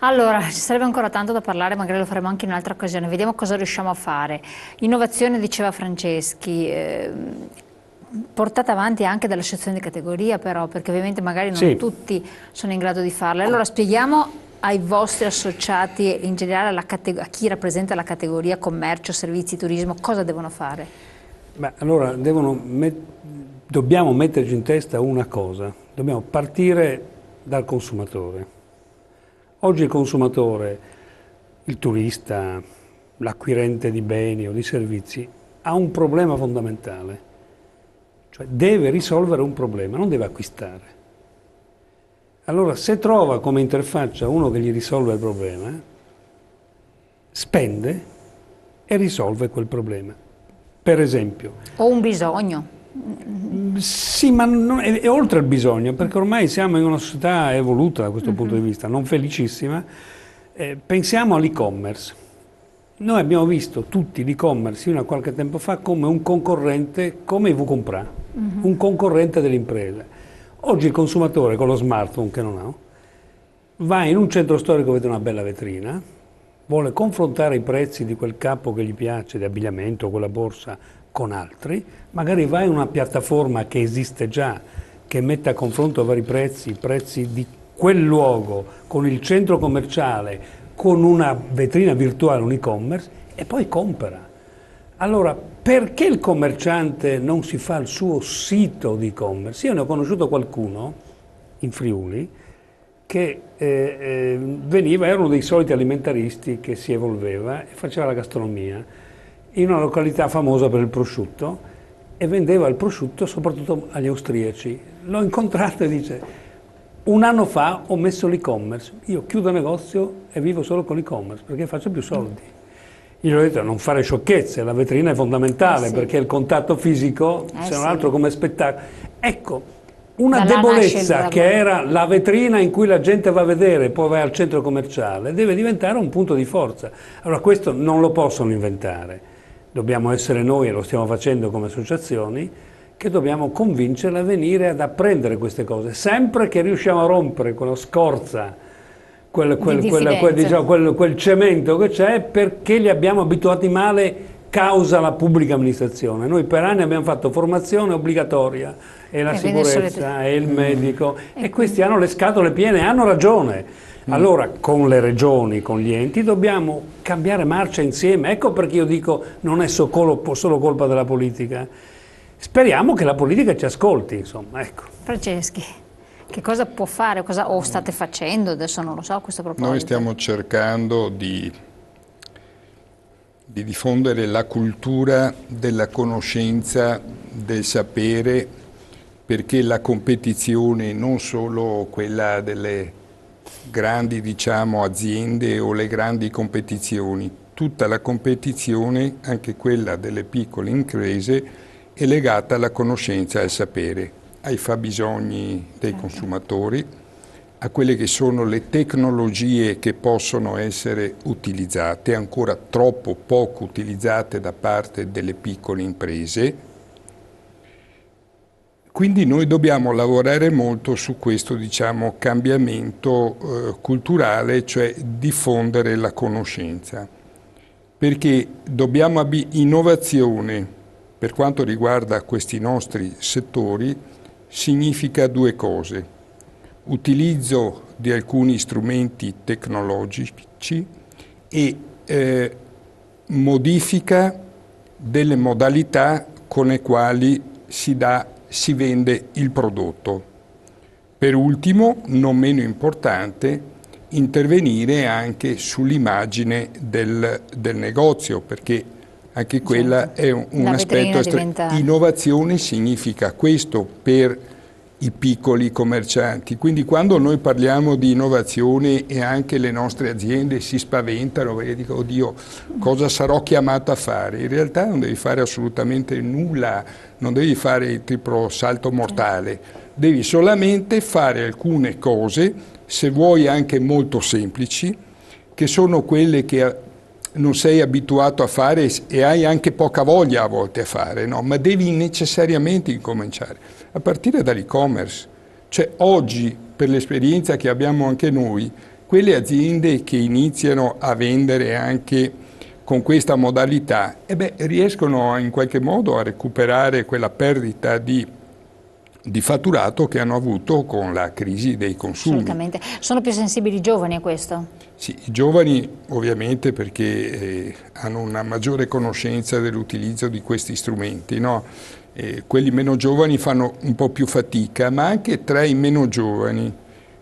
Allora, ci sarebbe ancora tanto da parlare, magari lo faremo anche in un'altra occasione, vediamo cosa riusciamo a fare. Innovazione, diceva Franceschi, portata avanti anche dalle associazioni di categoria però, perché ovviamente magari non Sì, tutti sono in grado di farle. Allora spieghiamo ai vostri associati e in generale a chi rappresenta la categoria commercio, servizi, turismo, cosa devono fare? beh, allora dobbiamo metterci in testa una cosa, dobbiamo partire dal consumatore. Oggi il consumatore, il turista, l'acquirente di beni o di servizi, ha un problema fondamentale, cioè deve risolvere un problema, non deve acquistare. Allora, se trova come interfaccia uno che gli risolve il problema, spende e risolve quel problema. Per esempio, O un bisogno. sì, ma è oltre il bisogno, perché ormai siamo in una società evoluta da questo punto di vista, non felicissima. Pensiamo all'e-commerce. Noi abbiamo visto tutti l'e-commerce fino a qualche tempo fa come un concorrente, come i Wcomprà, un concorrente delle imprese. Oggi il consumatore con lo smartphone che non ha, va in un centro storico, vede una bella vetrina, vuole confrontare i prezzi di quel capo che gli piace, di abbigliamento, quella borsa, con altri, magari va in una piattaforma che esiste già, che mette a confronto vari prezzi, i prezzi di quel luogo con il centro commerciale, con una vetrina virtuale, un e-commerce, e poi compra. Allora, perché il commerciante non si fa il suo sito di e-commerce? Io ne ho conosciuto qualcuno in Friuli che era uno dei soliti alimentaristi che si evolveva e faceva la gastronomia in una località famosa per il prosciutto e vendeva il prosciutto soprattutto agli austriaci. L'ho incontrato e dice: un anno fa ho messo l'e-commerce, io chiudo negozio e vivo solo con l'e-commerce perché faccio più soldi. Io gli ho detto: non fare sciocchezze, la vetrina è fondamentale, Sì. Perché il contatto fisico, se non Sì. altro come spettacolo. Ecco, una Da là nasce il debolezza lavoro. che era la vetrina in cui la gente va a vedere, poi va al centro commerciale, deve diventare un punto di forza. Allora questo non lo possono inventare, dobbiamo essere noi, e lo stiamo facendo come associazioni, che dobbiamo convincerle a venire ad apprendere queste cose, sempre che riusciamo a rompere quella scorza, quel cemento che c'è, perché li abbiamo abituati male causa la pubblica amministrazione. Noi per anni abbiamo fatto formazione obbligatoria e la sicurezza e il medico e questi hanno le scatole piene, hanno ragione. Allora con le regioni, con gli enti dobbiamo cambiare marcia insieme. Ecco perché io dico non è solo colpa della politica. Speriamo che la politica ci ascolti, insomma, ecco. Franceschi, che cosa può fare o state facendo, adesso non lo so a questo proposito? Noi stiamo cercando di diffondere la cultura della conoscenza, del sapere, perché la competizione, non solo quella delle grandi, diciamo, aziende o le grandi competizioni, tutta la competizione, anche quella delle piccole imprese, è legata alla conoscenza e al sapere, ai fabbisogni dei consumatori, a quelle che sono le tecnologie che possono essere utilizzate, ancora troppo poco utilizzate da parte delle piccole imprese. Quindi noi dobbiamo lavorare molto su questo, diciamo, cambiamento culturale, cioè diffondere la conoscenza, perché dobbiamo innovazione per quanto riguarda questi nostri settori significa due cose: utilizzo di alcuni strumenti tecnologici e modifica delle modalità con le quali si vende il prodotto. Per ultimo, non meno importante, intervenire anche sull'immagine del negozio, perché anche quella è un aspetto. Innovazione significa questo per i piccoli commercianti. Quindi quando noi parliamo di innovazione e anche le nostre aziende si spaventano perché dicono: oddio, cosa sarò chiamato a fare? In realtà non devi fare assolutamente nulla, non devi fare il triplo salto mortale, devi solamente fare alcune cose, se vuoi anche molto semplici, che sono quelle che non sei abituato a fare e hai anche poca voglia a volte a fare, no? Ma devi necessariamente incominciare, a partire dall'e-commerce. Cioè oggi, per l'esperienza che abbiamo anche noi, quelle aziende che iniziano a vendere anche con questa modalità, riescono in qualche modo a recuperare quella perdita di fatturato che hanno avuto con la crisi dei consumi. Assolutamente. Sono più sensibili i giovani a questo? Sì, i giovani ovviamente perché hanno una maggiore conoscenza dell'utilizzo di questi strumenti, no? Quelli meno giovani fanno un po' più fatica, ma anche tra i meno giovani,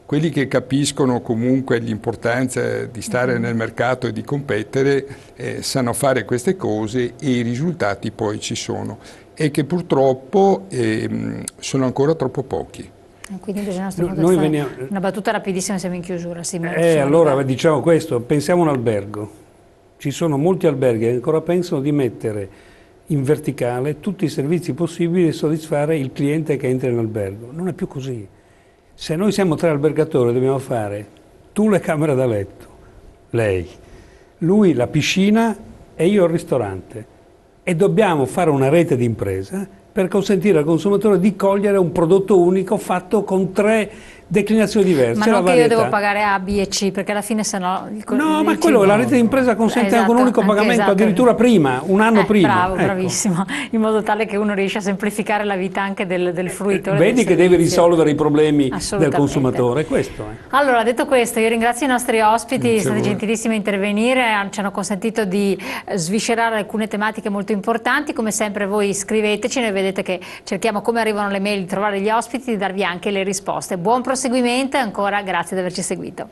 quelli che capiscono comunque l'importanza di stare nel mercato e di competere, sanno fare queste cose e i risultati poi ci sono. E che purtroppo sono ancora troppo pochi. Quindi bisogna stare una battuta rapidissima, siamo in chiusura. Sì, allora diciamo questo, pensiamo a un albergo. Ci sono molti alberghi che ancora pensano di mettere in verticale tutti i servizi possibili e soddisfare il cliente che entra in albergo. Non è più così. Se noi siamo 3 albergatori dobbiamo fare tu le camere da letto, lei, lui la piscina e io il ristorante. E dobbiamo fare una rete di impresa per consentire al consumatore di cogliere un prodotto unico fatto con 3 declinazioni diverse. Ma non che io devo pagare A, B e C, perché alla fine sennò... No, ma quello la rete di impresa consente anche un unico pagamento, addirittura prima, un anno prima. Bravo, ecco. Bravissimo, in modo tale che uno riesce a semplificare la vita anche del fruitore. Vedi che deve risolvere i problemi del consumatore, questo è. Allora, detto questo, io ringrazio i nostri ospiti, sono stati gentilissimi a intervenire, ci hanno consentito di sviscerare alcune tematiche molto importanti. Come sempre voi scriveteci, noi vedete che cerchiamo, come arrivano le mail, di trovare gli ospiti, di darvi anche le risposte. Buon proseguimento e ancora grazie di averci seguito.